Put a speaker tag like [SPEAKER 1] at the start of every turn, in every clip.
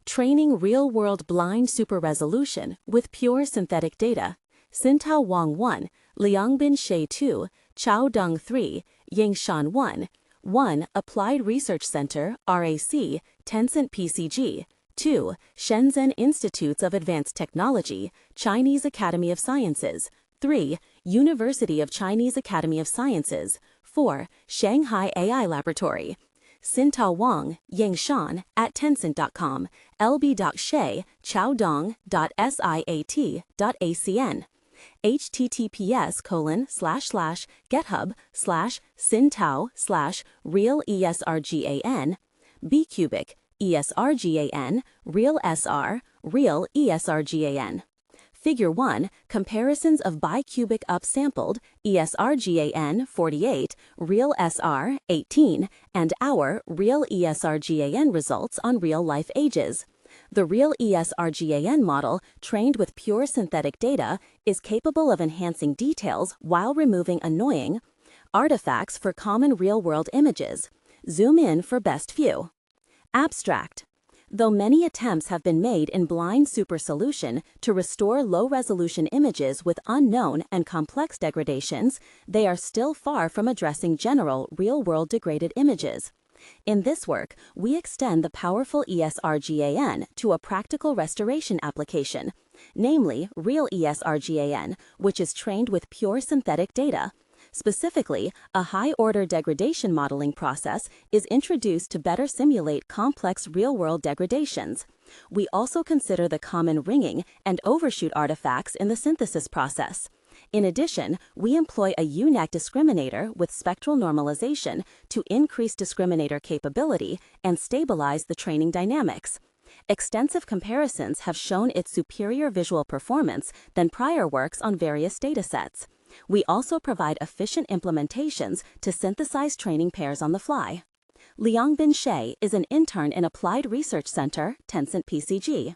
[SPEAKER 1] Training real-world blind super-resolution with pure synthetic data. Xintao Wang 1, Liangbin Shay 2, Chao Deng 3, Yingshan 1, Applied Research Center, RAC, Tencent PCG. 2. Shenzhen Institutes of Advanced Technology, Chinese Academy of Sciences. 3. University of Chinese Academy of Sciences. 4. Shanghai AI Laboratory. Xintao Wang, Yingshan, at Tencent.com, lb.shay, chaodong.siat.acn. https://github/xintao/real-ESRGAN, bcubic, ESRGAN, real-SR, real-ESRGAN. Figure 1, comparisons of bicubic upsampled, ESRGAN 48, real-SR 18, and our real-ESRGAN results on real-life ages. The Real-ESRGAN model, trained with pure synthetic data, is capable of enhancing details while removing annoying artifacts for common real-world images. Zoom in for best view. Abstract. Though many attempts have been made in blind super solution to restore low-resolution images with unknown and complex degradations, they are still far from addressing general real-world degraded images. In this work, we extend the powerful ESRGAN to a practical restoration application, namely Real-ESRGAN, which is trained with pure synthetic data. Specifically, a high-order degradation modeling process is introduced to better simulate complex real-world degradations. We also consider the common ringing and overshoot artifacts in the synthesis process. In addition, we employ a UNAC discriminator with spectral normalization to increase discriminator capability and stabilize the training dynamics. Extensive comparisons have shown its superior visual performance than prior works on various datasets. We also provide efficient implementations to synthesize training pairs on the fly. Liangbin Shay is an intern in Applied Research Center, Tencent PCG.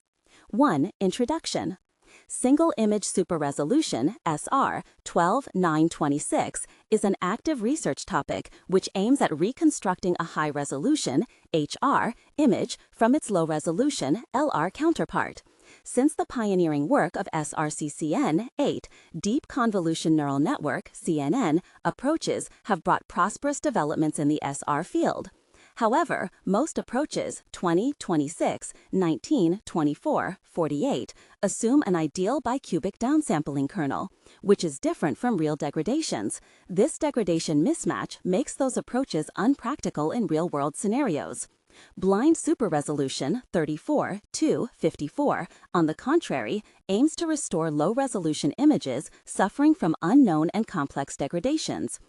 [SPEAKER 1] 1. Introduction. Single Image Super Resolution, SR 12926, is an active research topic which aims at reconstructing a high-resolution, HR, image from its low-resolution, LR counterpart. Since the pioneering work of SRCCN-8, Deep Convolution Neural Network, CNN, approaches have brought prosperous developments in the SR field. However, most approaches 20, 26, 19, 24, 48 assume an ideal bicubic downsampling kernel, which is different from real degradations. This degradation mismatch makes those approaches unpractical in real-world scenarios. Blind super resolution 34 to 54, on the contrary, aims to restore low-resolution images suffering from unknown and complex degradations.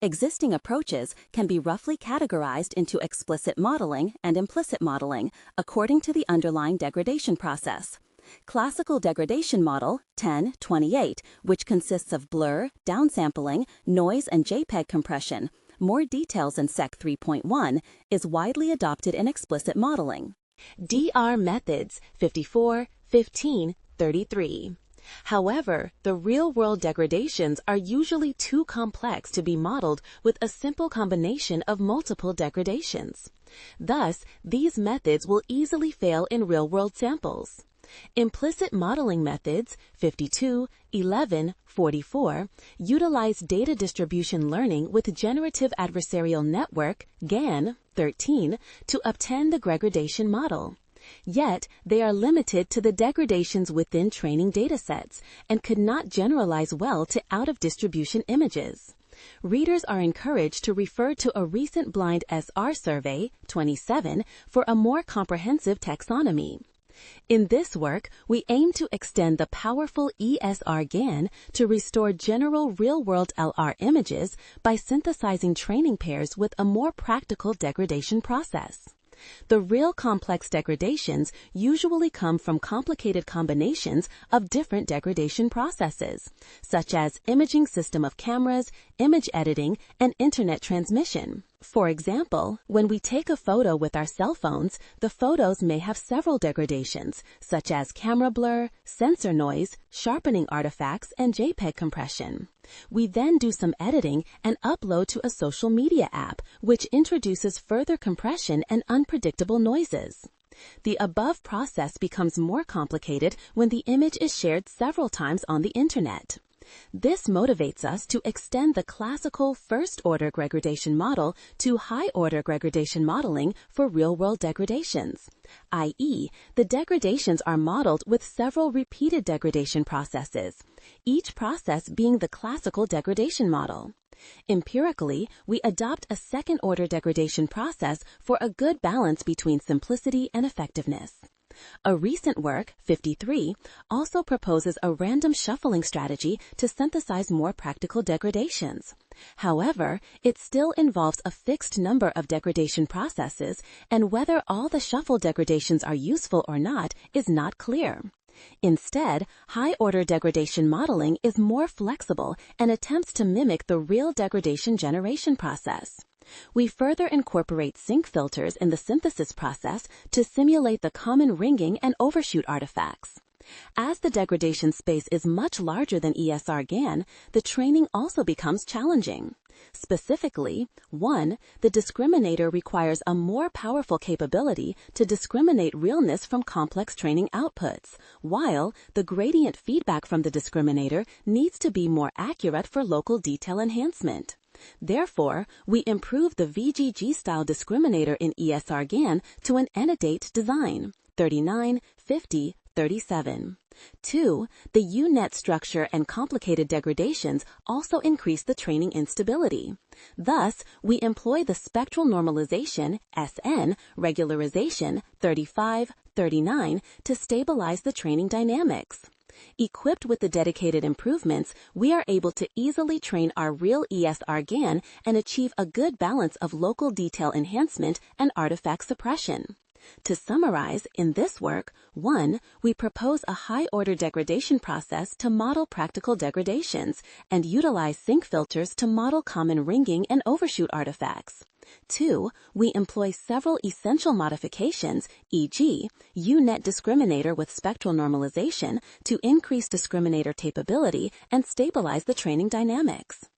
[SPEAKER 1] Existing approaches can be roughly categorized into explicit modeling and implicit modeling, according to the underlying degradation process. Classical degradation model 1028, which consists of blur, downsampling, noise, and JPEG compression, more details in SEC 3.1, is widely adopted in explicit modeling. DR methods 54, 15, 33. However, the real-world degradations are usually too complex to be modeled with a simple combination of multiple degradations. Thus, these methods will easily fail in real-world samples. Implicit modeling methods 52, 11, 44 utilize data distribution learning with generative adversarial network GAN 13 to obtain the degradation model. Yet, they are limited to the degradations within training datasets and could not generalize well to out-of-distribution images. Readers are encouraged to refer to a recent blind SR survey, 27, for a more comprehensive taxonomy. In this work, we aim to extend the powerful ESRGAN to restore general real-world LR images by synthesizing training pairs with a more practical degradation process. The real complex degradations usually come from complicated combinations of different degradation processes, such as imaging system of cameras, image editing, and internet transmission. For example, when we take a photo with our cell phones, the photos may have several degradations, such as camera blur, sensor noise, sharpening artifacts, and JPEG compression. We then do some editing and upload to a social media app, which introduces further compression and unpredictable noises. The above process becomes more complicated when the image is shared several times on the internet. This motivates us to extend the classical first-order degradation model to high-order degradation modeling for real-world degradations, i.e., the degradations are modeled with several repeated degradation processes, each process being the classical degradation model. Empirically, we adopt a second-order degradation process for a good balance between simplicity and effectiveness. A recent work, 53, also proposes a random shuffling strategy to synthesize more practical degradations. However, it still involves a fixed number of degradation processes, and whether all the shuffle degradations are useful or not is not clear. Instead, high-order degradation modeling is more flexible and attempts to mimic the real degradation generation process. We further incorporate sync filters in the synthesis process to simulate the common ringing and overshoot artifacts. As the degradation space is much larger than ESRGAN, the training also becomes challenging. Specifically, 1. The discriminator requires a more powerful capability to discriminate realness from complex training outputs, while the gradient feedback from the discriminator needs to be more accurate for local detail enhancement. Therefore, we improve the VGG-style discriminator in ESRGAN to an annotate design, 39, 50, 37. 2. The U-net structure and complicated degradations also increase the training instability. Thus, we employ the spectral normalization, SN, regularization, 35, 39, to stabilize the training dynamics. Equipped with the dedicated improvements, we are able to easily train our Real-ESRGAN and achieve a good balance of local detail enhancement and artifact suppression. To summarize, in this work, 1. We propose a high-order degradation process to model practical degradations and utilize sync filters to model common ringing and overshoot artifacts. 2. We employ several essential modifications, e.g., U-net discriminator with spectral normalization to increase discriminator capability and stabilize the training dynamics.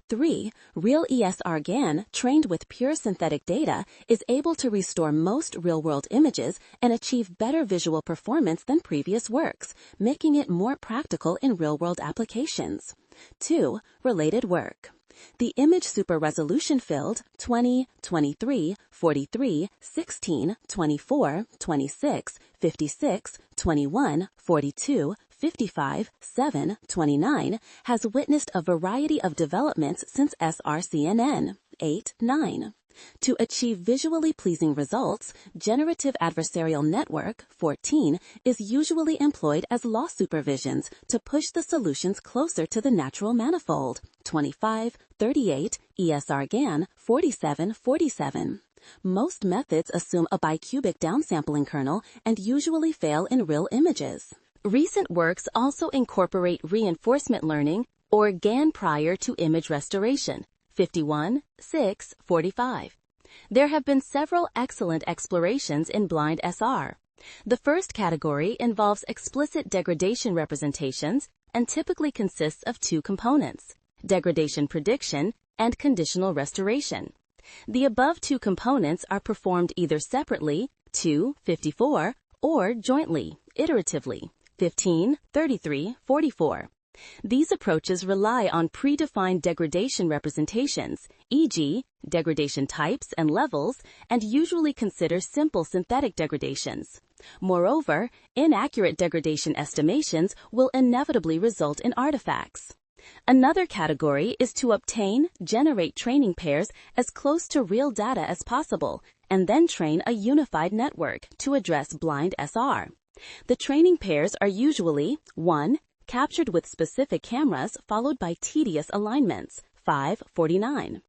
[SPEAKER 1] 3. Real-ESRGAN, trained with pure synthetic data, is able to restore most real-world images and achieve better visual performance than previous works, making it more practical in real-world applications. 2. Related work. The image super-resolution field 20, 23, 43, 16, 24, 26, 56, 21, 42, 55, 7, 29 has witnessed a variety of developments since SRCNN 8, 9. To achieve visually pleasing results, generative adversarial network 14 is usually employed as loss supervisions to push the solutions closer to the natural manifold 25, 38, ESRGAN 47, 47. Most methods assume a bicubic downsampling kernel and usually fail in real images. Recent works also incorporate reinforcement learning or GAN prior to image restoration 51, 6, 45. There have been several excellent explorations in blind SR. The first category involves explicit degradation representations and typically consists of two components, degradation prediction and conditional restoration. The above two components are performed either separately, 2, 54, or jointly, iteratively, 15, 33, 44. These approaches rely on predefined degradation representations, e.g., degradation types and levels, and usually consider simple synthetic degradations. Moreover, inaccurate degradation estimations will inevitably result in artifacts. Another category is to generate training pairs as close to real data as possible, and then train a unified network to address blind SR. The training pairs are usually 1. Captured with specific cameras followed by tedious alignments, 549.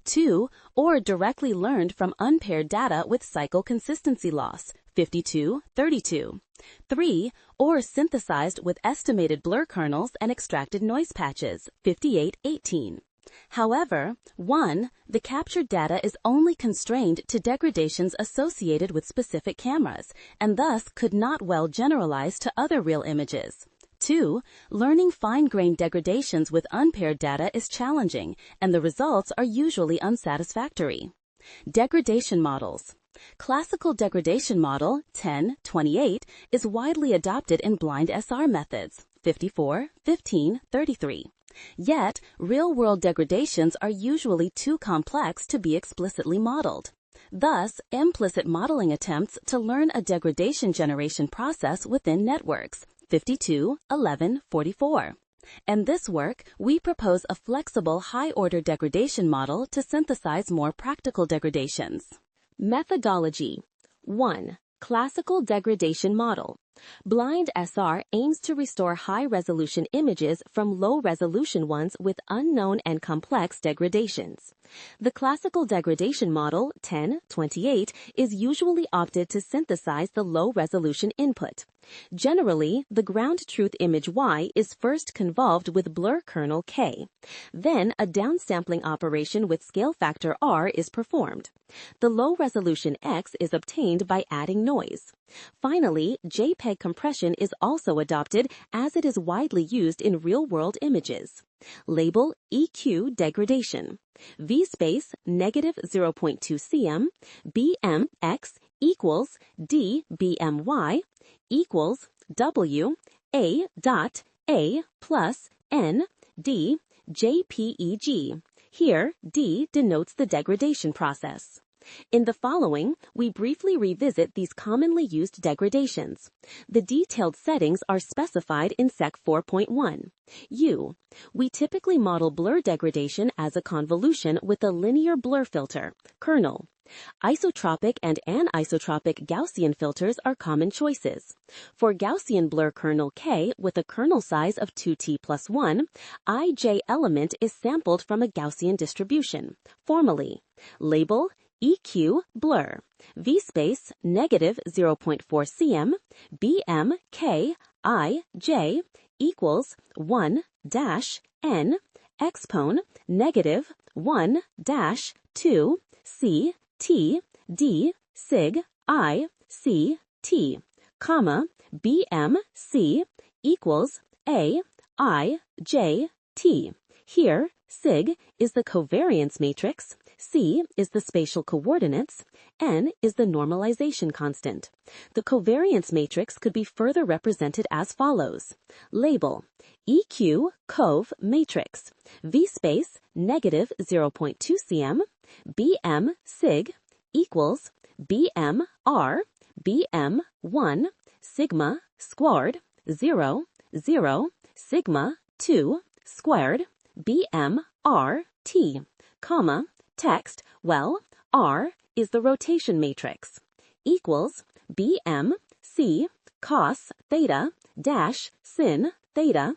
[SPEAKER 1] 2. Or directly learned from unpaired data with cycle consistency loss, 52, 32. 3. Or synthesized with estimated blur kernels and extracted noise patches, 58, 18. However, 1. The captured data is only constrained to degradations associated with specific cameras, and thus could not well generalize to other real images. 2. Learning fine-grained degradations with unpaired data is challenging, and the results are usually unsatisfactory. Degradation models. Classical degradation model 1028 is widely adopted in blind SR methods 54, 15, 33. Yet, real-world degradations are usually too complex to be explicitly modeled. Thus, implicit modeling attempts to learn a degradation generation process within networks 52, 11, 44. In this work, we propose a flexible high-order degradation model to synthesize more practical degradations. Methodology 1. Classical degradation model. Blind SR aims to restore high-resolution images from low-resolution ones with unknown and complex degradations. The classical degradation model 1028 is usually opted to synthesize the low-resolution input. Generally, the ground truth image Y is first convolved with blur kernel K. Then, a downsampling operation with scale factor R is performed. The low-resolution X is obtained by adding noise. Finally, JPEG compression is also adopted as it is widely used in real-world images. Label EQ degradation. V-space negative 0.2 cm, BMX equals D BMY equals W A dot A plus N D JPEG. Here, D denotes the degradation process. In the following, we briefly revisit these commonly used degradations. The detailed settings are specified in Sec 4.1. U. We typically model blur degradation as a convolution with a linear blur filter, kernel. Isotropic and anisotropic Gaussian filters are common choices. For Gaussian blur kernel K with a kernel size of 2t plus 1, ij element is sampled from a Gaussian distribution. Formally, label EQ blur, V-space negative 0.4 cm, BM K I J equals 1 dash N expon negative 1 dash 2 C T D sig I C T, comma BM C equals A I J T. Here, sig is the covariance matrix, C is the spatial coordinates, N is the normalization constant. The covariance matrix could be further represented as follows. Label EQ cov matrix, V-space negative 0.2 cm, BM sig equals BM R, BM 1, sigma squared 0, 0, sigma 2 squared, BM R T, comma, text, well, R is the rotation matrix, equals BM C cos theta dash sin theta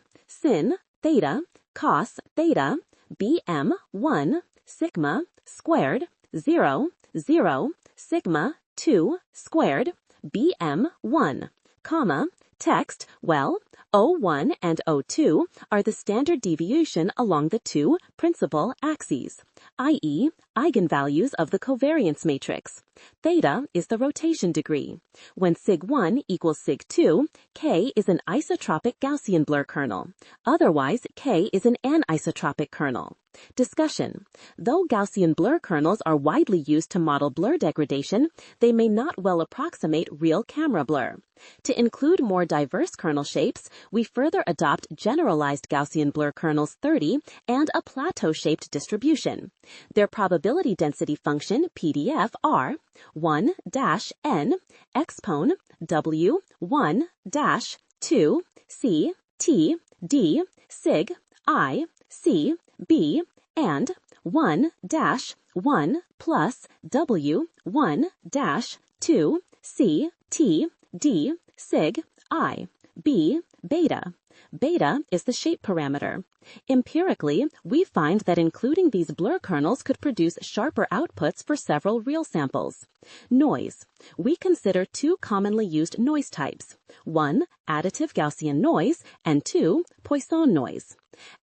[SPEAKER 1] cos theta BM 1 sigma squared 0, 0, sigma 2 squared BM 1, comma, text, well, O1 and O2 are the standard deviation along the two principal axes, i.e., eigenvalues of the covariance matrix. Theta is the rotation degree. When sig1 equals sig2, K is an isotropic Gaussian blur kernel. Otherwise, K is an anisotropic kernel. Discussion. Though Gaussian blur kernels are widely used to model blur degradation, they may not well approximate real camera blur. To include more diverse kernel shapes, we further adopt generalized Gaussian blur kernels 30 and a plateau-shaped distribution. Their probability density function, PDF, are 1-n expon W 1-2 C T D sig I C B and 1-1 plus W 1-2 C T D sig I B beta. Beta is the shape parameter. Empirically, we find that including these blur kernels could produce sharper outputs for several real samples. Noise. We consider two commonly used noise types. 1. Additive Gaussian noise, and 2. Poisson noise.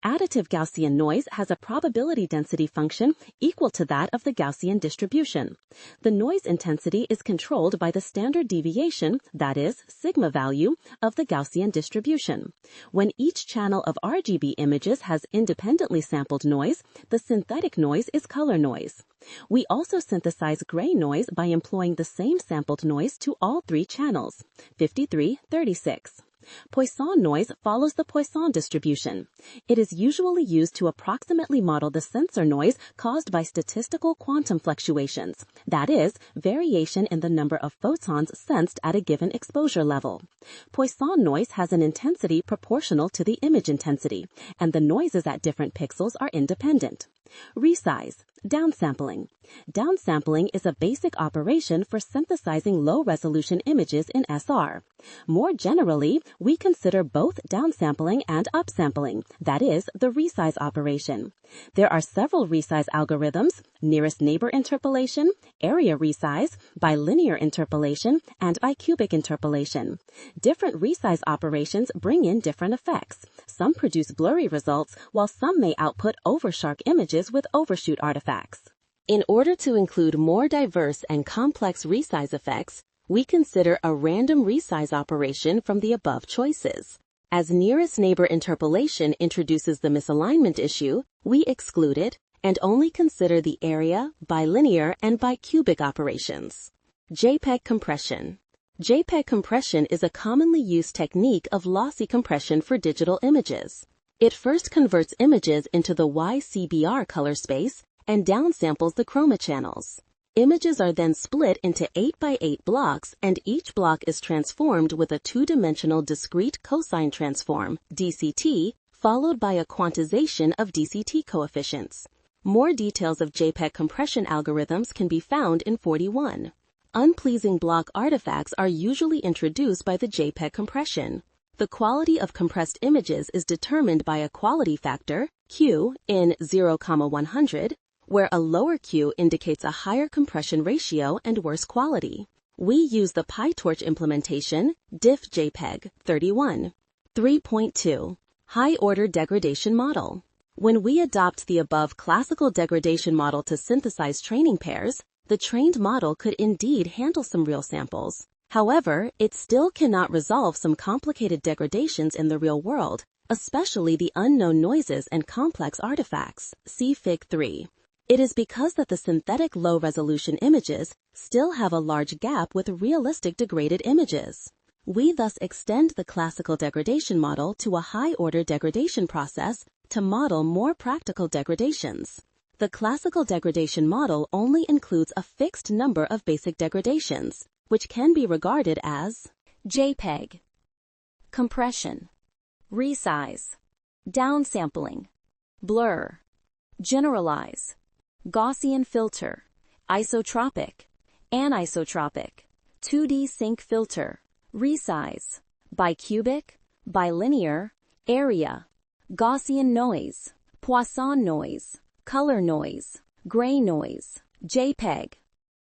[SPEAKER 1] Additive Gaussian noise has a probability density function equal to that of the Gaussian distribution. The noise intensity is controlled by the standard deviation, that is, sigma value, of the Gaussian distribution. When each channel of RGB images has independently sampled noise, the synthetic noise is color noise. We also synthesize gray noise by employing the same sampled noise to all three channels, 53-36. Poisson noise follows the Poisson distribution. It is usually used to approximately model the sensor noise caused by statistical quantum fluctuations, that is, variation in the number of photons sensed at a given exposure level. Poisson noise has an intensity proportional to the image intensity, and the noises at different pixels are independent. Resize, downsampling. Downsampling is a basic operation for synthesizing low-resolution images in SR. More generally, we consider both downsampling and upsampling, that is, the resize operation. There are several resize algorithms: nearest neighbor interpolation, area resize, bilinear interpolation, and bicubic interpolation. Different resize operations bring in different effects. Some produce blurry results, while some may output oversharp images with overshoot artifacts. In order to include more diverse and complex resize effects, we consider a random resize operation from the above choices. As nearest neighbor interpolation introduces the misalignment issue, we exclude it and only consider the area, bilinear, and bicubic operations. JPEG compression. JPEG compression is a commonly used technique of lossy compression for digital images. It first converts images into the YCBR color space and downsamples the chroma channels. Images are then split into 8x8 blocks, and each block is transformed with a two-dimensional discrete cosine transform, DCT, followed by a quantization of DCT coefficients. More details of JPEG compression algorithms can be found in 41. Unpleasing block artifacts are usually introduced by the JPEG compression. The quality of compressed images is determined by a quality factor, Q, in 0,100, where a lower Q indicates a higher compression ratio and worse quality. We use the PyTorch implementation, diff JPEG 31. 3.2. High-order degradation model. When we adopt the above classical degradation model to synthesize training pairs, the trained model could indeed handle some real samples. However, it still cannot resolve some complicated degradations in the real world, especially the unknown noises and complex artifacts. See Fig 3. It is because that the synthetic low-resolution images still have a large gap with realistic degraded images. We thus extend the classical degradation model to a high-order degradation process to model more practical degradations. The classical degradation model only includes a fixed number of basic degradations, which can be regarded as JPEG, compression, resize, downsampling, blur, generalize, Gaussian filter, isotropic, anisotropic, 2D sync filter, resize, bicubic, bilinear, area, Gaussian noise, Poisson noise, color noise, gray noise, JPEG,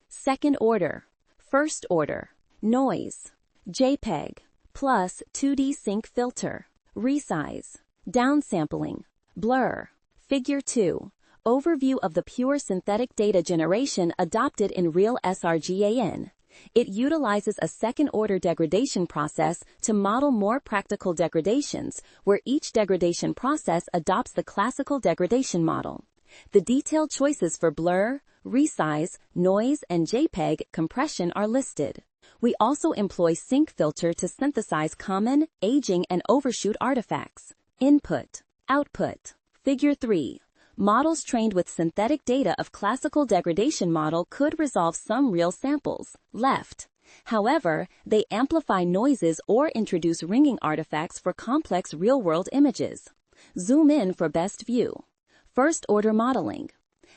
[SPEAKER 1] second order, first order, noise, JPEG, plus 2D sync filter, resize, downsampling, blur. Figure 2. Overview of the pure synthetic data generation adopted in Real-ESRGAN. It utilizes a second-order degradation process to model more practical degradations, where each degradation process adopts the classical degradation model. The detailed choices for blur, resize, noise, and JPEG compression are listed. We also employ sync filter to synthesize common, aging, and overshoot artifacts. Input, output. Figure 3. Models trained with synthetic data of classical degradation model could resolve some real samples, left. However, they amplify noises or introduce ringing artifacts for complex real-world images. Zoom in for best view. First-order modeling.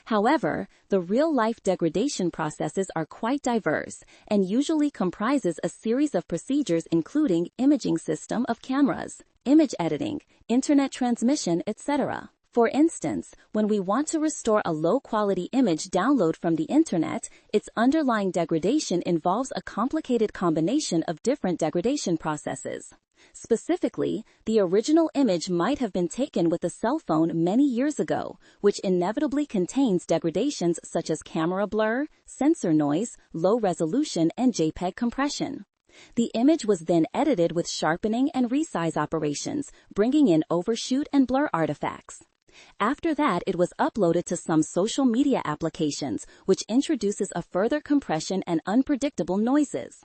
[SPEAKER 1] However, the real-life degradation processes are quite diverse and usually comprises a series of procedures including imaging system of cameras, image editing, internet transmission, etc. For instance, when we want to restore a low-quality image download from the internet, its underlying degradation involves a complicated combination of different degradation processes. Specifically, the original image might have been taken with a cell phone many years ago, which inevitably contains degradations such as camera blur, sensor noise, low resolution, and JPEG compression. The image was then edited with sharpening and resize operations, bringing in overshoot and blur artifacts. After that, it was uploaded to some social media applications, which introduces a further compression and unpredictable noises.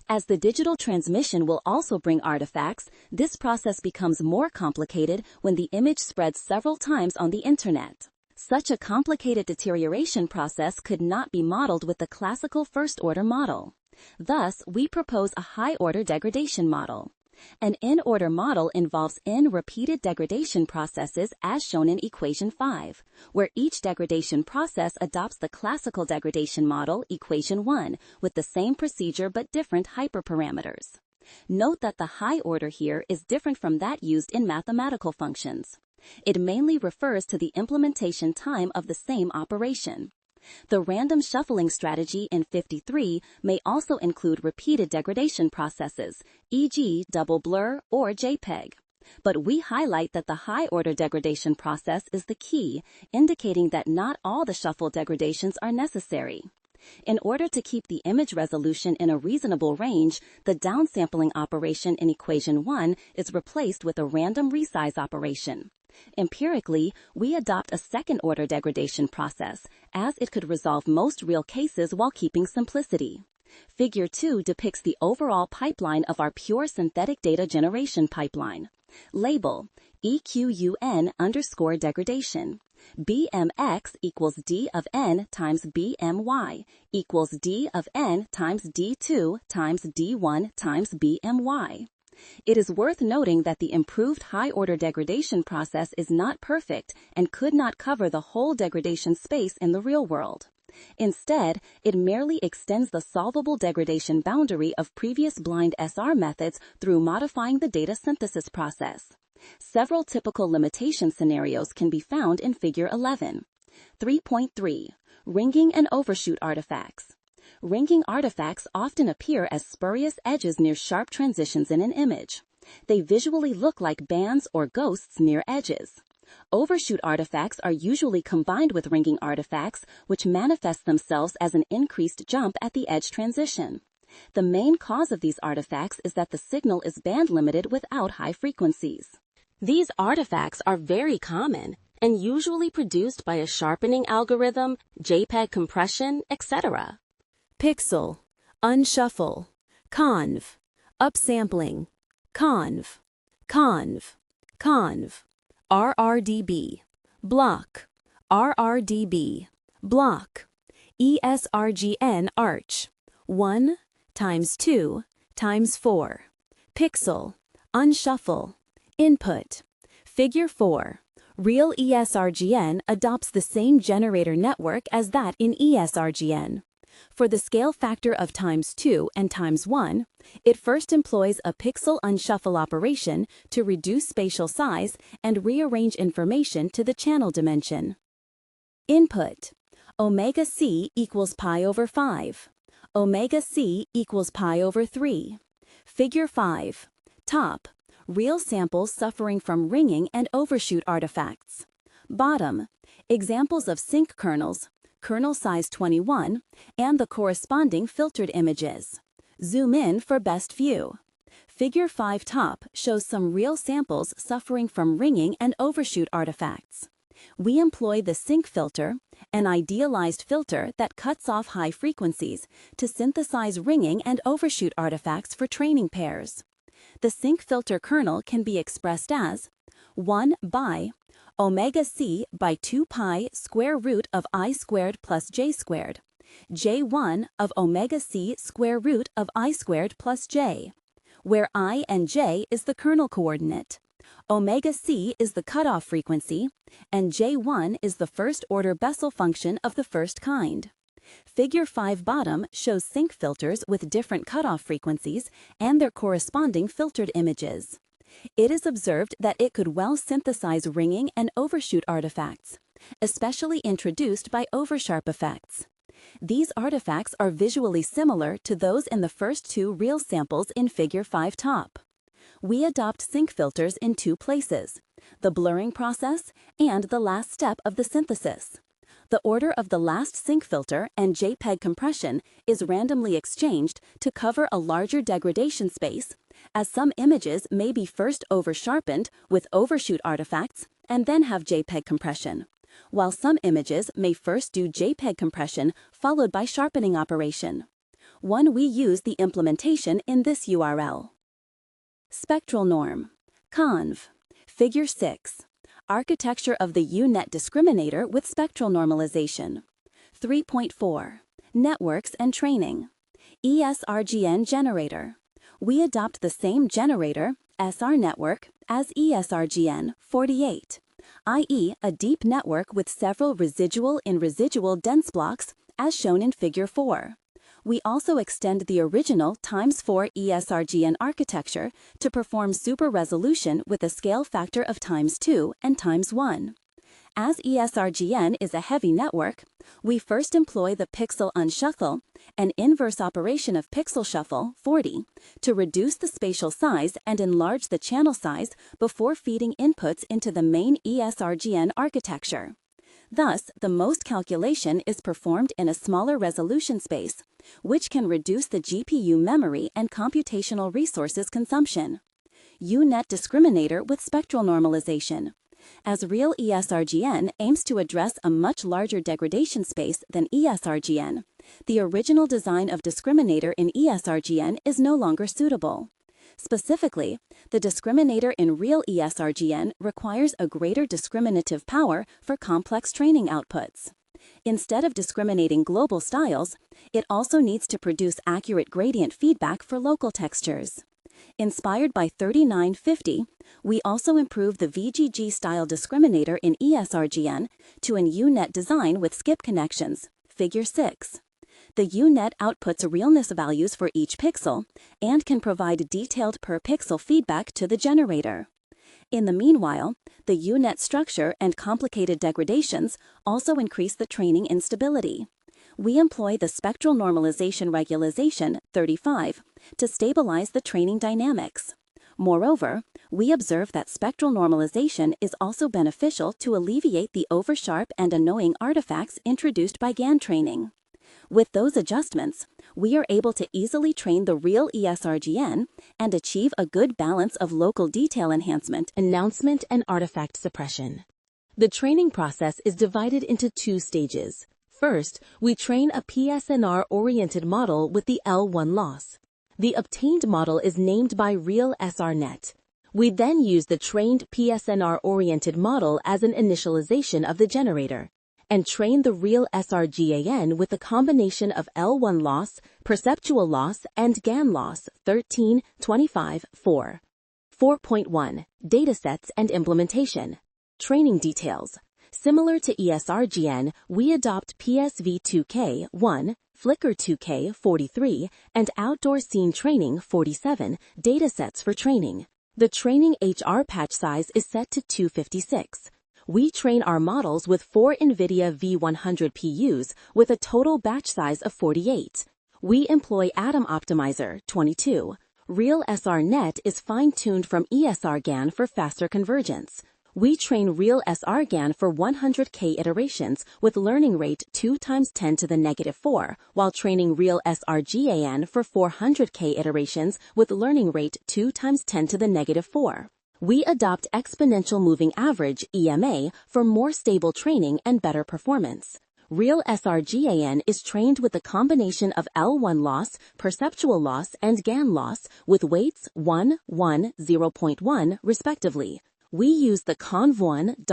[SPEAKER 1] As the digital transmission will also bring artifacts, this process becomes more complicated when the image spreads several times on the internet. Such a complicated deterioration process could not be modeled with the classical first-order model. Thus, we propose a high-order degradation model. An n-order model involves n repeated degradation processes as shown in equation 5, where each degradation process adopts the classical degradation model, equation 1, with the same procedure but different hyperparameters. Note that the high order here is different from that used in mathematical functions. It mainly refers to the implementation time of the same operation. The random shuffling strategy in 53 may also include repeated degradation processes, e.g. double blur or JPEG. But we highlight that the high-order degradation process is the key, indicating that not all the shuffle degradations are necessary. In order to keep the image resolution in a reasonable range, the downsampling operation in equation 1 is replaced with a random resize operation. Empirically, we adopt a second-order degradation process, as it could resolve most real cases while keeping simplicity. Figure 2 depicts the overall pipeline of our pure synthetic data generation pipeline. Label, EQUN_degradation. BMX equals D of N times BMY equals D of N times D2 times D1 times BMY. It is worth noting that the improved high-order degradation process is not perfect and could not cover the whole degradation space in the real world. Instead, it merely extends the solvable degradation boundary of previous blind SR methods through modifying the data synthesis process. Several typical limitation scenarios can be found in Figure 11. 3.3. Ringing and overshoot artifacts. Ringing artifacts often appear as spurious edges near sharp transitions in an image. They visually look like bands or ghosts near edges. Overshoot artifacts are usually combined with ringing artifacts, which manifest themselves as an increased jump at the edge transition. The main cause of these artifacts is that the signal is band-limited without high frequencies. These artifacts are very common and usually produced by a sharpening algorithm, JPEG compression, etc. Pixel, unshuffle, conv, upsampling, conv, RRDB, block, RRDB, block, ESRGN arch, 1 times 2 times 4, pixel, unshuffle, input. Figure 4. Real-ESRGAN adopts the same generator network as that in ESRGAN. For the scale factor of times 2 and times 1, it first employs a pixel unshuffle operation to reduce spatial size and rearrange information to the channel dimension. Input. Omega c equals pi over 5. Omega c equals pi over 3. Figure 5. Top. Real samples suffering from ringing and overshoot artifacts. Bottom. Examples of sync kernels, kernel size 21, and the corresponding filtered images. Zoom in for best view. Figure 5 top shows some real samples suffering from ringing and overshoot artifacts. We employ the sync filter, an idealized filter that cuts off high frequencies, to synthesize ringing and overshoot artifacts for training pairs. The sync filter kernel can be expressed as 1 by omega c by 2 pi square root of I squared plus j squared, j1 of omega c square root of I squared plus j, where I and j is the kernel coordinate, omega c is the cutoff frequency, and j1 is the first-order Bessel function of the first kind. Figure 5 bottom shows sync filters with different cutoff frequencies and their corresponding filtered images. It is observed that it could well synthesize ringing and overshoot artifacts, especially introduced by oversharp effects. These artifacts are visually similar to those in the first two real samples in Figure 5 top. We adopt sync filters in two places, the blurring process and the last step of the synthesis. The order of the last sync filter and JPEG compression is randomly exchanged to cover a larger degradation space, as some images may be first over-sharpened with overshoot artifacts and then have JPEG compression, while some images may first do JPEG compression followed by sharpening operation. We use the implementation in this URL. Spectral norm. Conv. Figure 6. Architecture of the U-Net discriminator with spectral normalization. 3.4. Networks and training. ESRGAN generator. We adopt the same generator, SR network, as ESRGAN 48, i.e. a deep network with several residual in residual dense blocks, as shown in Figure 4. We also extend the original ×4 ESRGAN architecture to perform super resolution with a scale factor of ×2 and ×1. As ESRGAN is a heavy network, we first employ the pixel unshuffle, an inverse operation of pixel shuffle 40, to reduce the spatial size and enlarge the channel size before feeding inputs into the main ESRGAN architecture. Thus, the most calculation is performed in a smaller resolution space, which can reduce the GPU memory and computational resources consumption. U-Net discriminator with spectral normalization. As Real-ESRGAN aims to address a much larger degradation space than ESRGAN, the original design of discriminator in ESRGAN is no longer suitable. Specifically, the discriminator in Real-ESRGAN requires a greater discriminative power for complex training outputs. Instead of discriminating global styles, it also needs to produce accurate gradient feedback for local textures. Inspired by 3950, we also improve the VGG style discriminator in ESRGAN to an U-Net design with skip connections, Figure 6. The U-Net outputs realness values for each pixel and can provide detailed per-pixel feedback to the generator. In the meanwhile, the U-Net structure and complicated degradations also increase the training instability. We employ the spectral normalization regularization 35 to stabilize the training dynamics. Moreover, we observe that spectral normalization is also beneficial to alleviate the oversharp and annoying artifacts introduced by GAN training. With those adjustments, we are able to easily train the Real-ESRGAN and achieve a good balance of local detail enhancement, announcement, and artifact suppression. The training process is divided into two stages. First, we train a PSNR-oriented model with the L1 loss. The obtained model is named by Real-ESRGAN. We then use the trained PSNR-oriented model as an initialization of the generator, and train the Real-ESRGAN with a combination of L1 loss, perceptual loss, and GAN loss 13, 25, 4. 4.1. Datasets and implementation. Training details. Similar to ESRGAN, we adopt PSV2K 1, Flickr 2K 43, and Outdoor Scene Training 47 datasets for training. The training HR patch size is set to 256. We train our models with 4 NVIDIA V100 PUs with a total batch size of 48. We employ Atom Optimizer 22. Real-ESRGAN is fine-tuned from ESRGAN for faster convergence. We train Real-ESRGAN for 100K iterations with learning rate 2 × 10 to the -4, while training Real-ESRGAN for 400K iterations with learning rate 2 × 10 to the -4. We adopt exponential moving average EMA for more stable training and better performance. Real-ESRGAN is trained with a combination of L1 loss, perceptual loss, and GAN loss with weights 1, 1, 0.1 respectively. We use the conv1,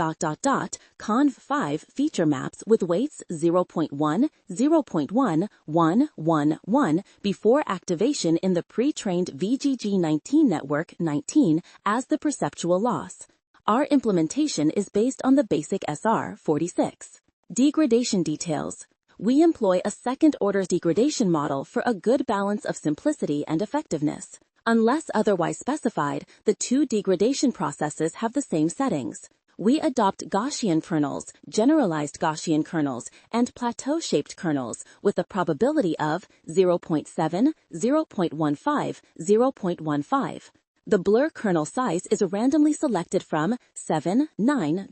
[SPEAKER 1] conv5 feature maps with weights 0.1, 0.1, 1, 1, 1 before activation in the pre-trained VGG19 network 19 as the perceptual loss. Our implementation is based on the basic SR46. Degradation details. We employ a second-order degradation model for a good balance of simplicity and effectiveness. Unless otherwise specified, the two degradation processes have the same settings. We adopt Gaussian kernels, generalized Gaussian kernels, and plateau-shaped kernels with a probability of 0.7, 0.15, 0.15. The blur kernel size is randomly selected from 7, 9,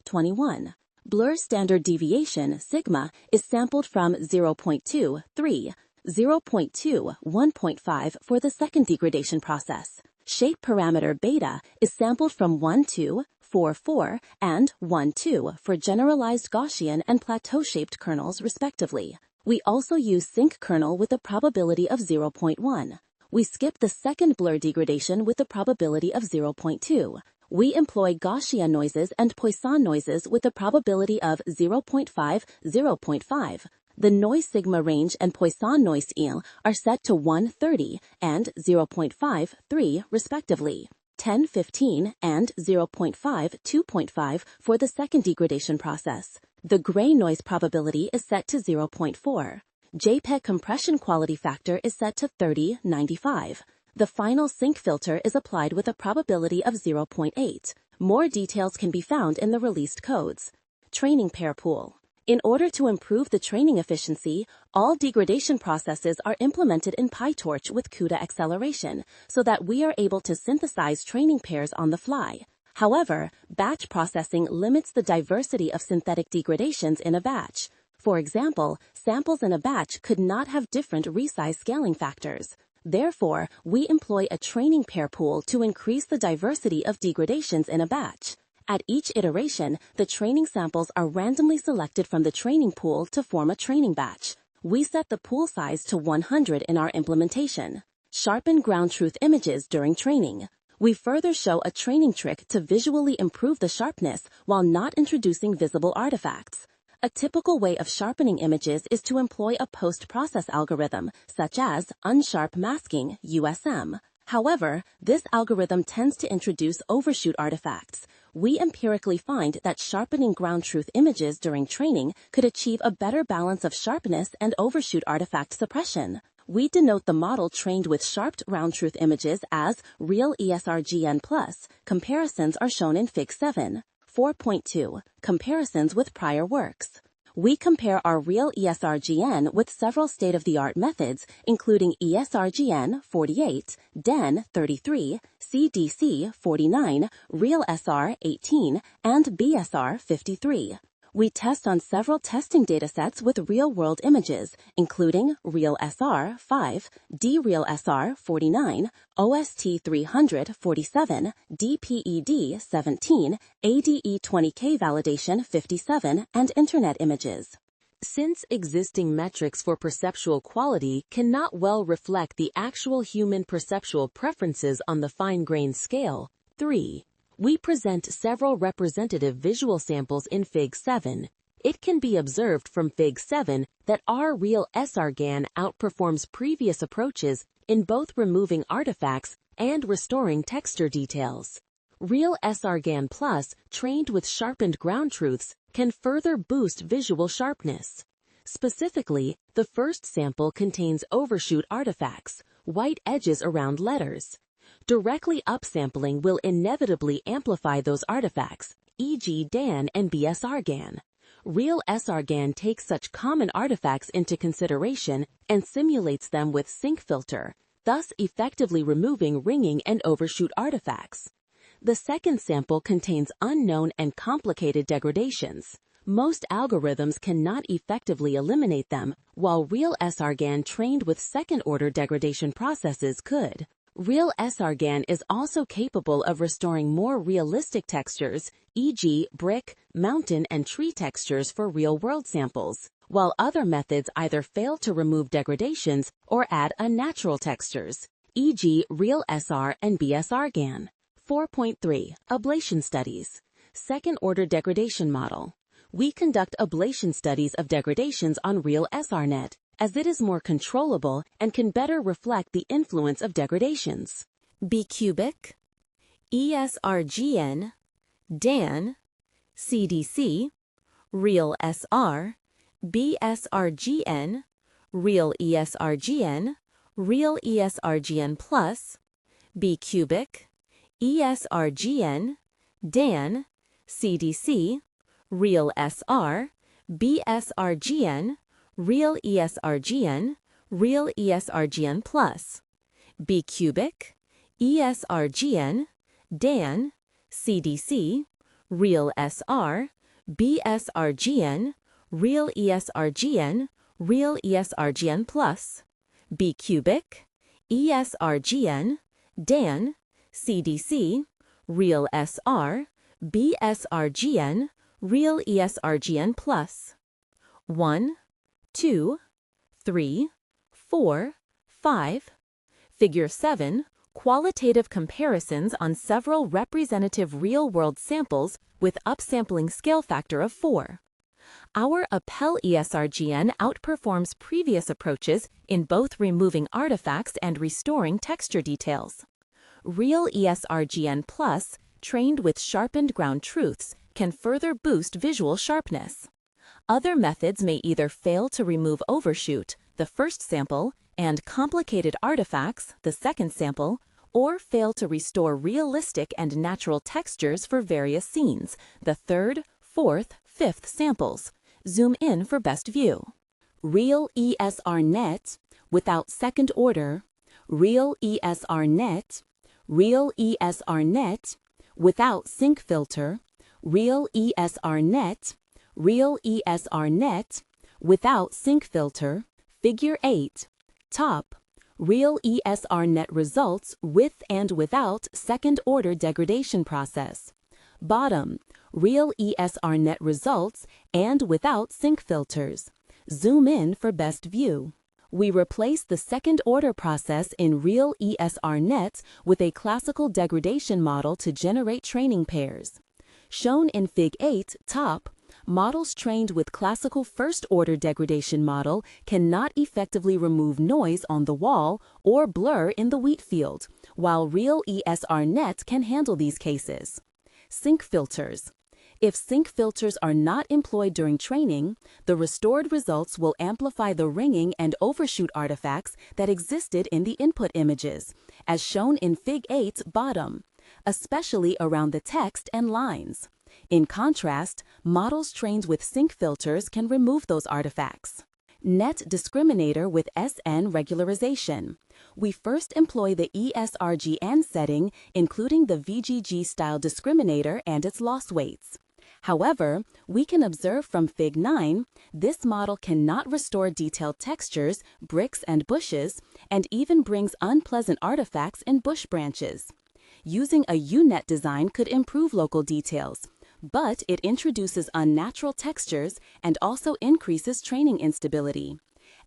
[SPEAKER 1] 21. Blur standard deviation, sigma, is sampled from 0.2, 3, 0.2, 1.5 for the second degradation process. Shape parameter beta is sampled from 1, 2, 4, 4, and 1, 2 for generalized Gaussian and plateau-shaped kernels, respectively. We also use sync kernel with a probability of 0.1. We skip the second blur degradation with a probability of 0.2. We employ Gaussian noises and Poisson noises with a probability of 0.5, 0.5. The noise sigma range and Poisson noise IL are set to 130 and 0.5, 3, respectively. 10, 15, and 0.5, 2.5 for the second degradation process. The gray noise probability is set to 0.4. JPEG compression quality factor is set to 30, 95. The final sync filter is applied with a probability of 0.8. More details can be found in the released codes. Training pair pool. In order to improve the training efficiency, all degradation processes are implemented in PyTorch with CUDA acceleration so that we are able to synthesize training pairs on the fly. However, batch processing limits the diversity of synthetic degradations in a batch. For example, samples in a batch could not have different resize scaling factors. Therefore, we employ a training pair pool to increase the diversity of degradations in a batch. At each iteration, the training samples are randomly selected from the training pool to form a training batch. We set the pool size to 100 in our implementation. Sharpen ground truth images during training. We further show a training trick to visually improve the sharpness while not introducing visible artifacts. A typical way of sharpening images is to employ a post-process algorithm, such as unsharp masking, USM. However, this algorithm tends to introduce overshoot artifacts. We empirically find that sharpening ground truth images during training could achieve a better balance of sharpness and overshoot artifact suppression. We denote the model trained with sharped ground truth images as Real-ESRGAN+. Comparisons are shown in Fig 7. 4.2. Comparisons with prior works. We compare our Real-ESRGAN with several state-of-the-art methods, including ESRGAN 48, DEN 33, CDC 49, Real-SR 18, and BSR 53. We test on several testing datasets with real-world images, including Real-SR 5, DReal-SR 49, OST 347, DPED 17, ADE 20K validation 57, and Internet images. Since existing metrics for perceptual quality cannot well reflect the actual human perceptual preferences on the fine-grained scale, 3. We present several representative visual samples in Fig 7. It can be observed from Fig 7 that our Real-ESRGAN outperforms previous approaches in both removing artifacts and restoring texture details. Real-ESRGAN Plus, trained with sharpened ground truths, can further boost visual sharpness. Specifically, the first sample contains overshoot artifacts, white edges around letters. Directly upsampling will inevitably amplify those artifacts, e.g. DAN and BSRGAN. Real-ESRGAN takes such common artifacts into consideration and simulates them with sync filter, thus effectively removing ringing and overshoot artifacts. The second sample contains unknown and complicated degradations. Most algorithms cannot effectively eliminate them, while Real-ESRGAN trained with second-order degradation processes could. Real-ESRGAN is also capable of restoring more realistic textures, e.g. brick, mountain, and tree textures for real-world samples, while other methods either fail to remove degradations or add unnatural textures, e.g. Real-SR and BSRGAN. 4.3. Ablation Studies. Second-order degradation model. We conduct ablation studies of degradations on Real-SRNet, as it is more controllable and can better reflect the influence of degradations. B-cubic, ESRGN, DAN, CDC, Real-SR, BSRGN, Real-ESRGN, Real-ESRGN Plus, B-cubic, ESRGN, DAN, CDC, Real-SR, BSRGN, Real-ESRGN, Real-ESRGN Plus, B-cubic, ESRGN, DAN, CDC, Real-SR, BSRGN, Real-ESRGAN, Real-ESRGAN Plus, B-cubic, ESRGN, DAN, CDC, Real-SR, BSRGN, Real-ESRGAN Plus. 1, 2, 3, 4, 5. Figure 7. Qualitative comparisons on several representative real-world samples with upsampling scale factor of 4. Our Appel ESRGN outperforms previous approaches in both removing artifacts and restoring texture details. Real-ESRGN Plus, trained with sharpened ground truths, can further boost visual sharpness. Other methods may either fail to remove overshoot, the first sample, and complicated artifacts, the second sample, or fail to restore realistic and natural textures for various scenes, the third, fourth, fifth samples. Zoom in for best view. Real-ESRNet, without second order, Real-ESRNet, Real-ESRNet, without sync filter, Real-ESRNet, Real-ESRNet, without sync filter. Figure 8. Top. Real-ESRNet results with and without second-order degradation process. Bottom. Real-ESRNet results and without sync filters. Zoom in for best view. We replace the second-order process in Real-ESRNet with a classical degradation model to generate training pairs. Shown in Fig 8, top, models trained with classical first-order degradation model cannot effectively remove noise on the wall or blur in the wheat field, while Real-ESRNet can handle these cases. Sync filters. If sync filters are not employed during training, the restored results will amplify the ringing and overshoot artifacts that existed in the input images, as shown in Fig 8 bottom, especially around the text and lines. In contrast, models trained with sync filters can remove those artifacts. Net discriminator with SN regularization. We first employ the ESRGN setting, including the VGG-style discriminator and its loss weights. However, we can observe from Fig 9, this model cannot restore detailed textures, bricks, and bushes, and even brings unpleasant artifacts in bush branches. Using a U-net design could improve local details, but it introduces unnatural textures and also increases training instability.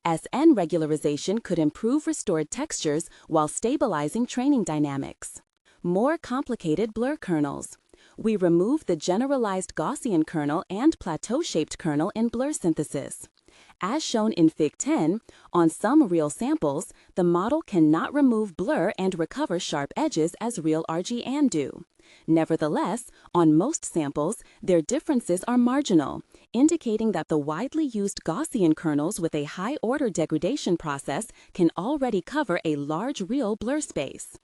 [SPEAKER 1] SN regularization could improve restored textures while stabilizing training dynamics. More complicated blur kernels. We remove the generalized Gaussian kernel and plateau-shaped kernel in blur synthesis. As shown in Fig 10, on some real samples, the model cannot remove blur and recover sharp edges as Real-ESRGAN do. Nevertheless, on most samples, their differences are marginal, indicating that the widely used Gaussian kernels with a high-order degradation process can already cover a large real blur space.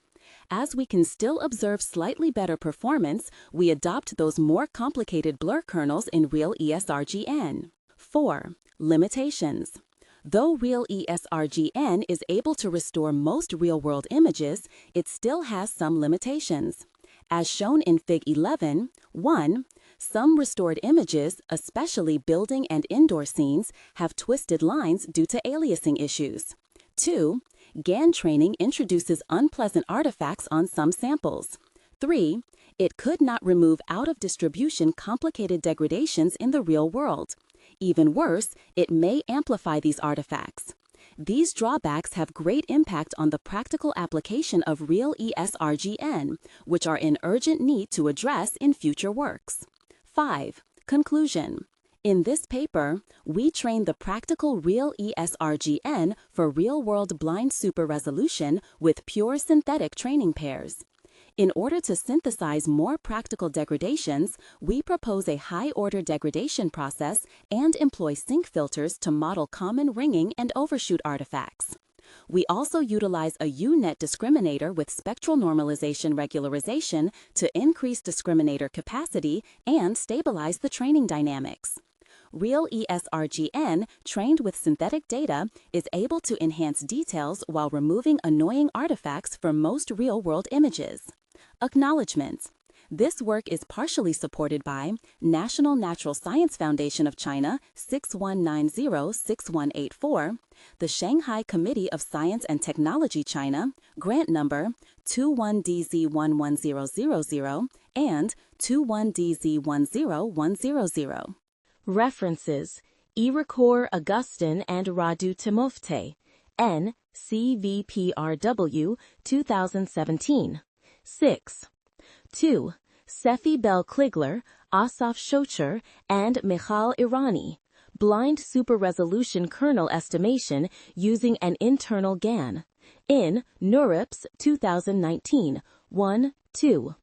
[SPEAKER 1] As we can still observe slightly better performance, we adopt those more complicated blur kernels in Real-ESRGAN. 4. Limitations. Though Real-ESRGAN is able to restore most real-world images, it still has some limitations. As shown in Fig 11, 1. Some restored images, especially building and indoor scenes, have twisted lines due to aliasing issues. 2. GAN training introduces unpleasant artifacts on some samples. 3. It could not remove out-of-distribution complicated degradations in the real world. Even worse, it may amplify these artifacts. These drawbacks have great impact on the practical application of Real-ESRGAN, which are in urgent need to address in future works. 5. Conclusion. In this paper, we train the practical Real-ESRGAN for real-world blind super-resolution with pure synthetic training pairs. In order to synthesize more practical degradations, we propose a high-order degradation process and employ sync filters to model common ringing and overshoot artifacts. We also utilize a U-net discriminator with spectral normalization regularization to increase discriminator capacity and stabilize the training dynamics. Real-ESRGAN, trained with synthetic data, is able to enhance details while removing annoying artifacts from most real-world images. Acknowledgements. This work is partially supported by National Natural Science Foundation of China 61906184, the Shanghai Committee of Science and Technology China, grant number 21DZ11000 and 21DZ10100. References: ESRGAN and Radu Timofte, N. CVPRW 2017. 6. 2. Sefi Bell-Kligler, Asaf Shocher, and Michal Irani. Blind Super-Resolution Kernel Estimation Using an Internal GAN. In NeurIPS 2019. 1, 2.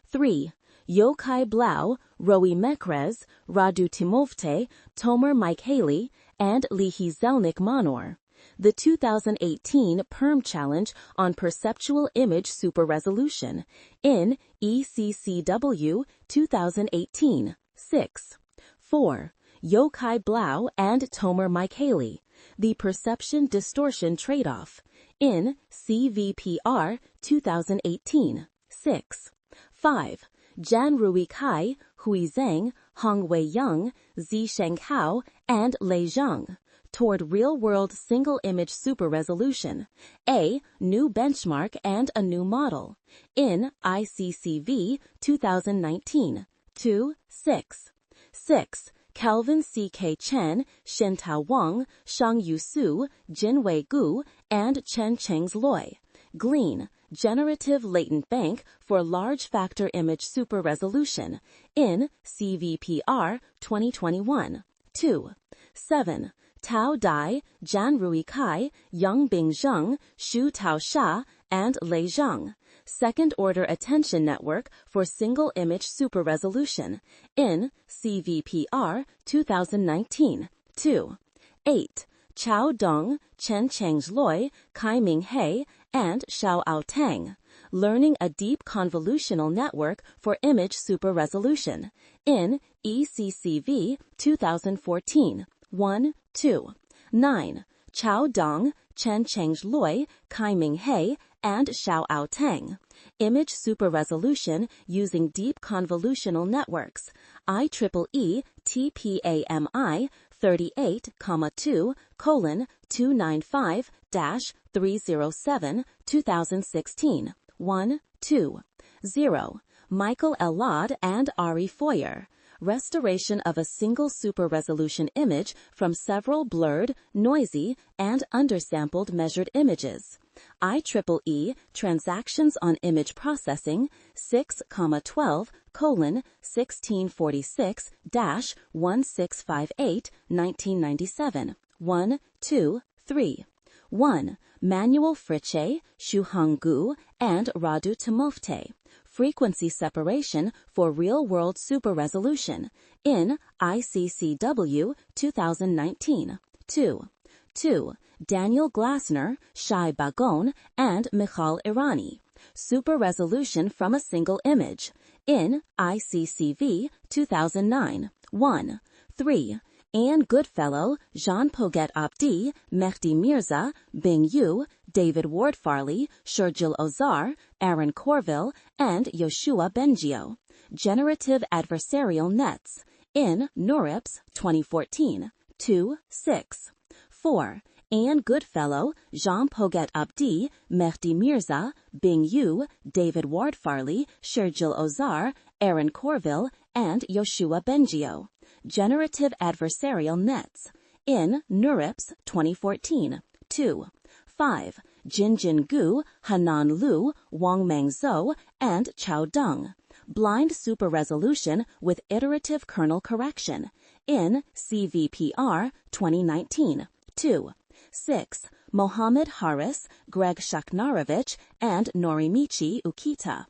[SPEAKER 1] 3. Yochai Blau, Roy Mekrez, Radu Timofte, Tomer Michaeli, and Lihi Zelnik Manor. The 2018 PERM Challenge on Perceptual Image Super Resolution in ECCW 2018. 6. 4. Yochai Blau and Tomer Michaeli, The Perception Distortion Trade-off in CVPR 2018. 6. 5. Jianrui Kai, Hui Zhang, Hongwei Yang, Zisheng Hao, and Lei Zhang. Toward Real-World Single-Image Super-Resolution, a New Benchmark and a New Model, in ICCV 2019. 2, 6. 6. Calvin C.K. Chen, Xintao Wang, Shangyu Su, Jinwei Gu, and Chen Cheng's Loi. Glean, Generative Latent Bank for Large Factor Image Super Resolution, in CVPR 2021. 2. 7. Tao Dai, Jianrui Kai, Yangbing Zheng, Xu Tao Sha, and Lei Zhang. Second-Order Attention Network for Single Image Super Resolution, in CVPR 2019. 2. 8. Chao Dong, Chen Cheng's Loi, Kai Ming He, and Xiao Ao Tang. Learning a Deep Convolutional Network for Image Super Resolution, in ECCV 2014. 1, 2. 9. Chao Dong, Chen Cheng's Loi, Kai Ming He, and Xiao Ao Tang. Image Super Resolution Using Deep Convolutional Networks, IEEE TPAMI 38,2:295-307, 2016. 1, 2. 0. Michael Elad and Ari Foyer. Restoration of a single super-resolution image from several blurred, noisy, and undersampled measured images. IEEE Transactions on Image Processing 6,12:1646-1658, 1997. 1, 2, 3. 1. Manuel Friche, Shuhang Gu, and Radu Timofte. Frequency Separation for Real-World Super Resolution, in ICCW 2019. 2. 2. Daniel Glasner, Shai Bagon, and Michal Irani. Super Resolution from a Single Image, in ICCV 2009. 1. 3. Anne Goodfellow, Jean Poget Abdi, Mehdi Mirza, Bing Yu, David Ward Farley, Shergil Ozar, Aaron Corville, and Yoshua Bengio. Generative Adversarial Nets, in NeurIPS 2014. 2, 6. 4. Anne Goodfellow, Jean Poget Abdi, Mehdi Mirza, Bing Yu, David Ward Farley, Shergil Ozar, Aaron Corville, and Yoshua Bengio. Generative Adversarial Nets, in NeurIPS 2014. 2. 5. Jinjin Gu, Hanan Lu, Wangmeng Zhou, and Chao Deng. Blind Super Resolution with Iterative Kernel Correction, in CVPR 2019. 2. 6. Mohammed Haris, Greg Shaknarovich, and Norimichi Ukita.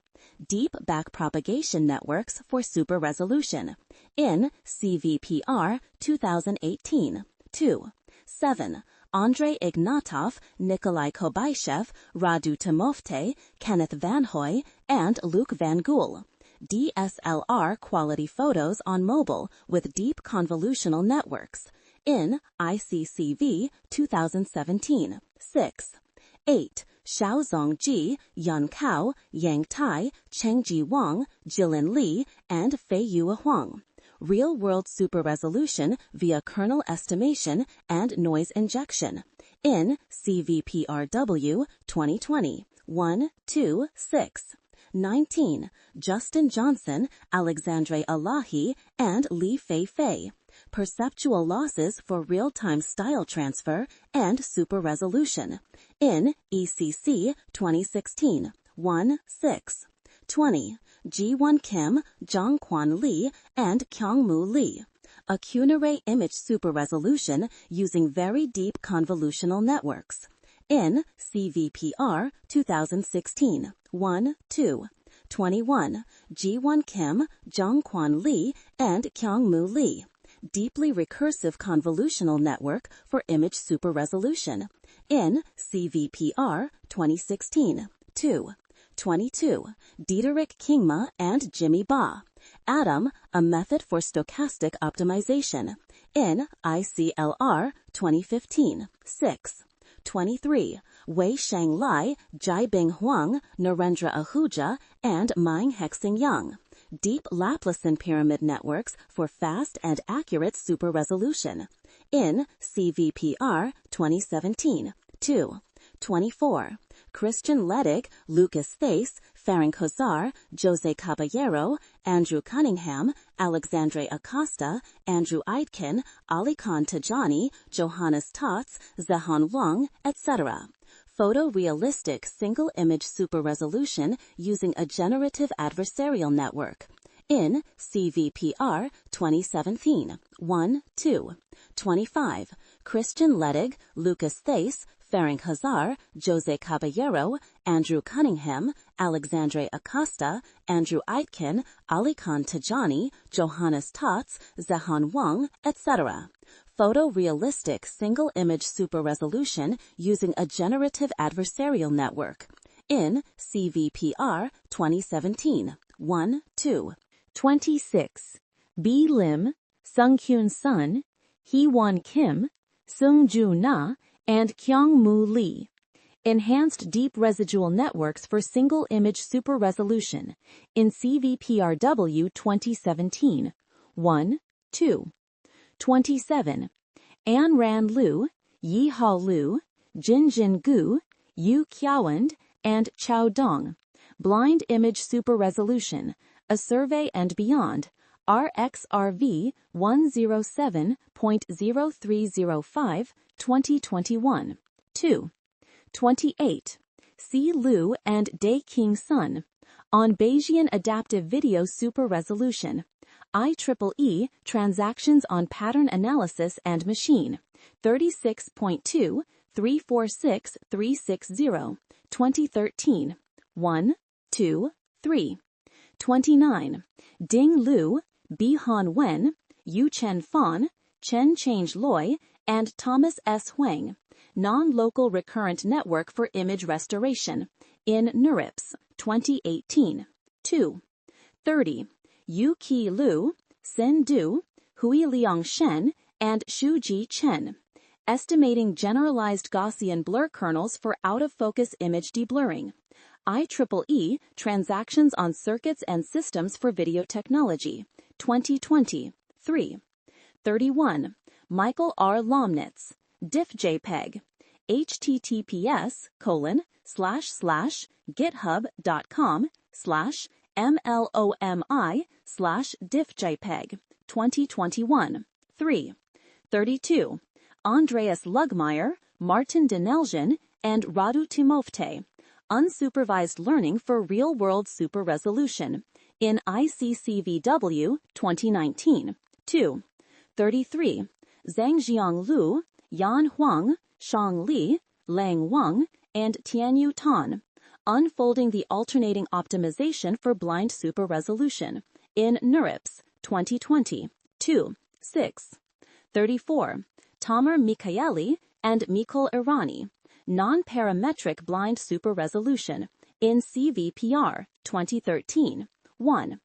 [SPEAKER 1] Deep Backpropagation Networks for Super Resolution, in CVPR 2018. 2. 7. Andrei Ignatov, Nikolai Kobayshev, Radu Timofte, Kenneth Van Hoy, and Luke Van Gool. DSLR Quality Photos on Mobile with Deep Convolutional Networks, in ICCV 2017. 6. 8. Xiaozong Ji, Yun Cao, Yang Tai, Chengji Wang, Jilin Li, and Feiyue Huang. Real-world super-resolution via kernel estimation and noise injection. In CVPRW 2020, 1, 2, 6. 19. Justin Johnson, Alexandre Alahi, and Li Fei. Perceptual losses for real-time style transfer and super-resolution. In ECC 2016, 1, 6. 20. Ji-Won Kim, Zhongquan Li, and Kyungmoo Lee. Acunarray image super-resolution using very deep convolutional networks. In CVPR 2016, 1, 2. 21. Ji-Won Kim, Zhongquan Li, and Kyungmoo Lee. Deeply recursive convolutional network for image super-resolution. In CVPR 2016, 2. 22. Diederik Kingma and Jimmy Ba. Atom, a method for stochastic optimization. In ICLR 2015, 6. 23. Wei Shang Lai, Jiabing Huang, Narendra Ahuja, and Ming Hexing Yang. Deep Laplacian pyramid networks for fast and accurate super-resolution. In CVPR 2017, 2. 24. Christian Ledig, Lucas Thace, Ferenc Hozar, Jose Caballero, Andrew Cunningham, Alexandre Acosta, Andrew Aitken, Ali Khan Tajani, Johannes Tots, Zehan Wang, etc. Photorealistic single-image super-resolution using a generative adversarial network. In CVPR 2017, 1, 2. 25. Christian Ledig, Lucas Thace, Ferenc Hozar, Jose Caballero, Andrew Cunningham, Alexandre Acosta, Andrew Aitken, Ali Khan Tajani, Johannes Tots, Zehan Wang, etc. Photorealistic single-image super-resolution using a generative adversarial network. In CVPR 2017, 1, 2. 26. B. Lim, Sungkyun Sun, Hee-Won Kim, Seung-Ju Na, and Kyungmoo Lee. Enhanced deep residual networks for single-image super-resolution in CVPRW 2017, 1, 2. 27. An Ran Liu, Yi Ha Liu, Jin Jin Gu, Yu Qiaowen, and Chao Dong. Blind Image Super-Resolution, A Survey and Beyond, RxRV 107.0305, 2021. 2. 28. C. Liu and Dae King Sun. On Bayesian Adaptive Video Super-Resolution. IEEE Transactions on Pattern Analysis and Machine. 36.2, 346360, 2013. 1, 2, 3. 29. Ding Liu, Bihan Wen, Yu Chen Fan, Chen Change Loi, and Thomas S. Huang. Non-Local Recurrent Network for Image Restoration. In NeurIPS, 2018. 2. 30. Yu Qi Liu, Sin Du, Hui Liang Shen, and Shuji Chen. Estimating Generalized Gaussian Blur Kernels for Out-of-Focus Image Deblurring. IEEE Transactions on Circuits and Systems for Video Technology, 2020. 3. 31. Michael R. Lomnitz, diffjpeg, https://github.com/mlomi/diffjpeg, 2021. 3. 32. Andreas Lugmeyer, Martin Deneljen, and Radu Timofte. Unsupervised Learning for Real-World Super-Resolution in ICCVW 2019. 2. 33. Zhangjiang Lu, Yan Huang, Shang Li, Lang Wang, and Tianyu Tan. Unfolding the Alternating Optimization for Blind Super-Resolution in NeurIPS 2020. 2. 6. 34. Tamer Mikaeli and Mikol Irani. Non-Parametric Blind Super-Resolution in CVPR 2013. 1.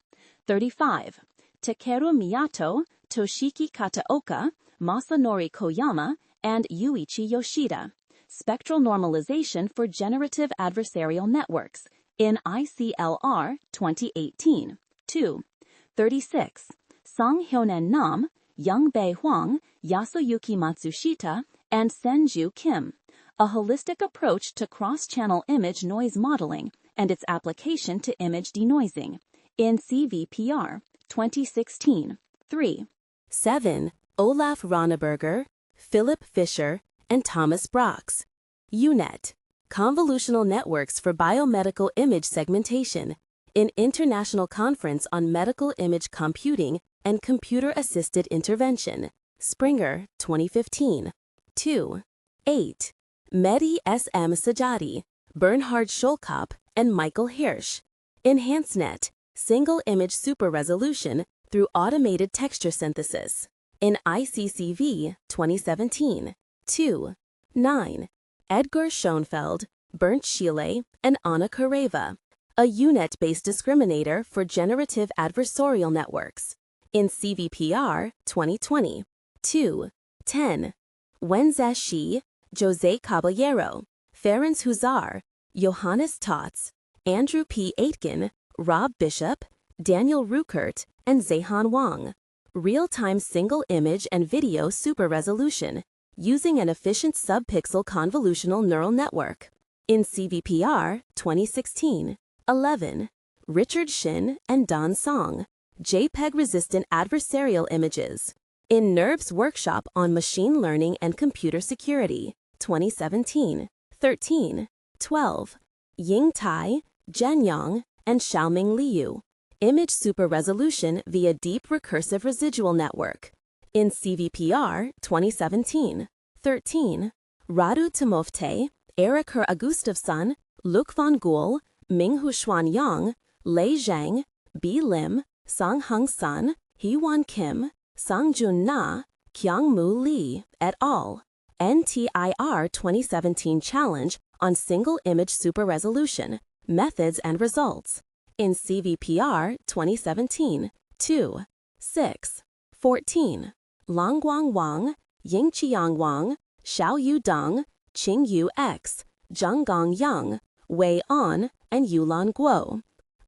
[SPEAKER 1] 35. Takeru Miyato, Toshiki Kataoka, Masanori Koyama, and Yuichi Yoshida. spectral normalization for generative adversarial networks in ICLR 2018. 2. 36. Song Hyonen Nam, Youngbei Huang, Yasuyuki Matsushita, and Senju Kim. A holistic approach to cross-channel image noise modeling and its application to image denoising in CVPR 2016. 3. 7. Olaf Ronneberger, Philip Fisher, and Thomas Brox. UNET, Convolutional Networks for Biomedical Image Segmentation, in International Conference on Medical Image Computing and Computer-Assisted Intervention, Springer, 2015. 2. 8. Mehdi S.M. Sajadi, Bernhard Scholkop, and Michael Hirsch. EnhanceNet, Single Image Super Resolution through Automated Texture Synthesis, in ICCV 2017. 2. 9. Edgar Schoenfeld, Bernd Schiele, and Anna Kareva, a UNET-based discriminator for generative adversarial networks, in CVPR 2020. 2. 10. Wenze Shi, Jose Caballero, Ferenc Huzar, Johannes Tots, Andrew P. Aitken, Rob Bishop, Daniel Ruckert, and Zehan Wang. Real-time single image and video super resolution using an efficient subpixel convolutional neural network, in CVPR 2016. 11. Richard Shin and Don Song, JPEG-resistant adversarial images, in NERV's workshop on machine learning and computer security, 2017. 13. 12. Ying Tai, Zhen Yang, and Xiaoming Liu, image super resolution via deep recursive residual network, in CVPR 2017. 13. Radu Timofte, Eric Her Augustafsson, Luc Van Gool, Minghu Xuan Yang, Lei Zhang, Bi Lim, Sang Hung Sun, Heewon Kim, Sangjun Na, Kyungmoo Lee, et al. NTIR 2017 Challenge on Single Image Super Resolution, Methods and Results, in CVPR 2017. 2. 6. 14. Langguang Wang, Yingqiang Wang, Xiaoyu Deng, Qingyu X, Zhonggong Yang, Wei An, and Yulan Guo.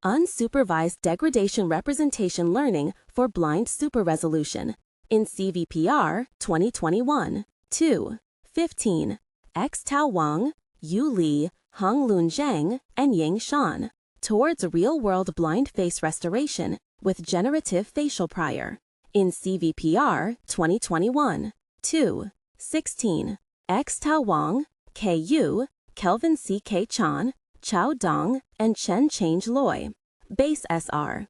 [SPEAKER 1] Unsupervised degradation representation learning for blind super resolution, in CVPR 2021. 2. 15. X Tao Wang, Yu Li, Honglun Zhang, and Ying Shan, towards real-world blind face restoration with generative facial prior, in CVPR 2021. 2. 16. X Tao Wang, K Yu, Kelvin C. K. Chan, Chao Dong, and Chen Change Loi. Base SR.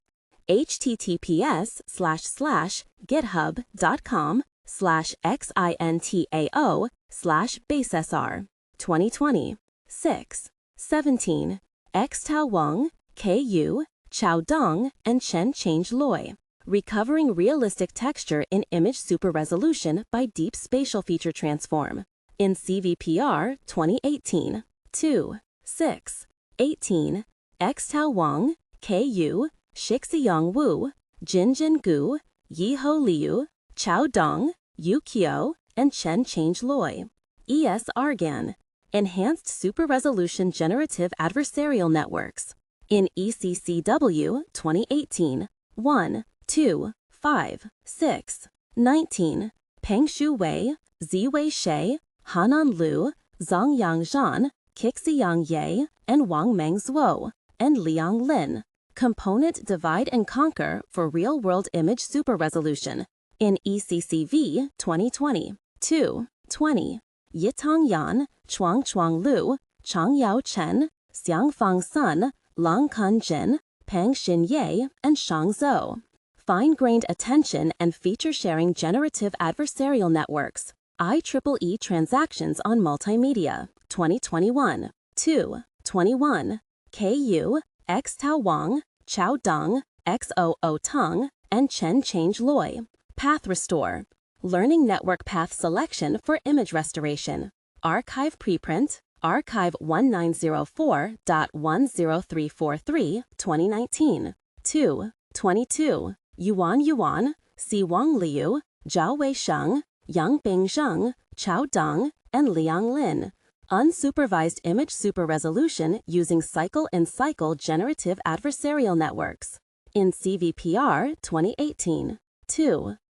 [SPEAKER 1] https://github.com/xintao/basesr 2020. 6. 17. X Tao Wang, K Yu, Chao Dong, and Chen Change Loi. Recovering realistic texture in image super resolution by deep spatial feature transform, in CVPR 2018. 2. 6. 18. X Tao Wang, K Yu, Shixiyang Wu, Jinjin Gu, Yiho Liu, Chao Dong, Yu Qiu, and Chen Change Loi. ESRGAN, Enhanced Super Resolution Generative Adversarial Networks, in ECCW 2018. 1, 2, 5, 6, 19. Pengshu Wei, Ziwei Shi, Hanan Liu, Zongyang Zhan, Kixiyang Ye, and Wangmeng Zhuo, and Liang Lin. Component Divide and Conquer for Real-World Image Super Resolution, in ECCV 2020. 2, 20. Yitong Yan, Chuang Lu, Changyao Chen, Xiangfang Sun, Langkan Jin, Pang Xin Ye, and Shang Zhou. Fine-grained attention and feature-sharing generative adversarial networks, IEEE Transactions on Multimedia, 2021. 2, 21. KU, X Tao Wang, Chao Dong, XOO Tong, and Chen Change Loi. Path Restore. Learning Network Path Selection for Image Restoration. Archive Preprint, Archive 1904.10343, 2019. 2, 22. Yuan, Siwang Liu, Zhao Wei Sheng, Yang Bing Zheng, Chao Dong, and Liang Lin. Unsupervised image superresolution using cycle-in-cycle generative adversarial networks. In CVPR 2018.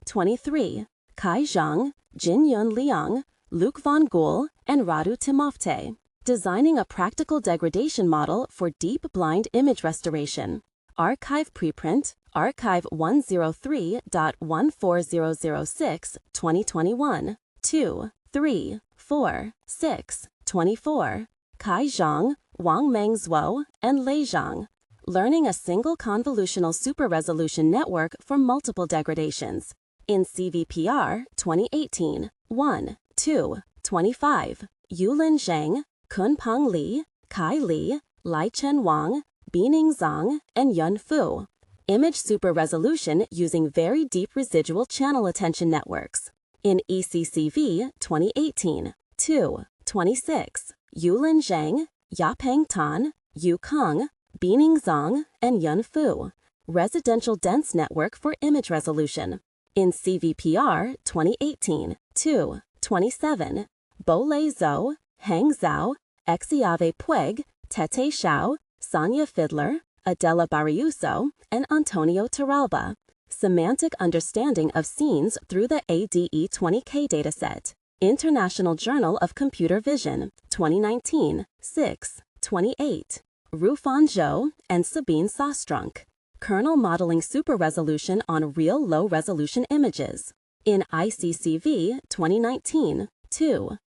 [SPEAKER 1] 23. Kai Zhang, Jin-Yun Liang, Luc von Gool, and Radu Timofte. Designing a practical degradation model for deep blind image restoration. Archive preprint, Archive 103.14006, 2021. 2, 3, 4, 6, 24. Kai Zhang, Wang Meng Zhuo, and Lei Zhang. Learning a single convolutional superresolution network for multiple degradations. In CVPR 2018. 1, 2, 25. Yulin Zhang, Kunpeng Li, Kai Li, Lai-Chen Wang, Bining Zhang, and Yun Fu. Image superresolution using very deep residual channel attention networks. In ECCV 2018. 2, 26. Yulin Zhang, Yapeng Tan, Yu Keng, Bining Zhang, and Yun Fu. Residential dense network for image resolution. In CVPR 2018. 2, 27. Bolei Zhou, Heng Zhao, Exiave Puig, Tete Xiao, Sonia Fiedler, Adela Barriuso, and Antonio Torralba. Semantic understanding of scenes through the ADE20K dataset. International Journal of Computer Vision, 2019, 6, 28. Rufan Zhou and Sabine Sostrunk. Kernel modeling superresolution on real low-resolution images. In ICCV 2019, 2,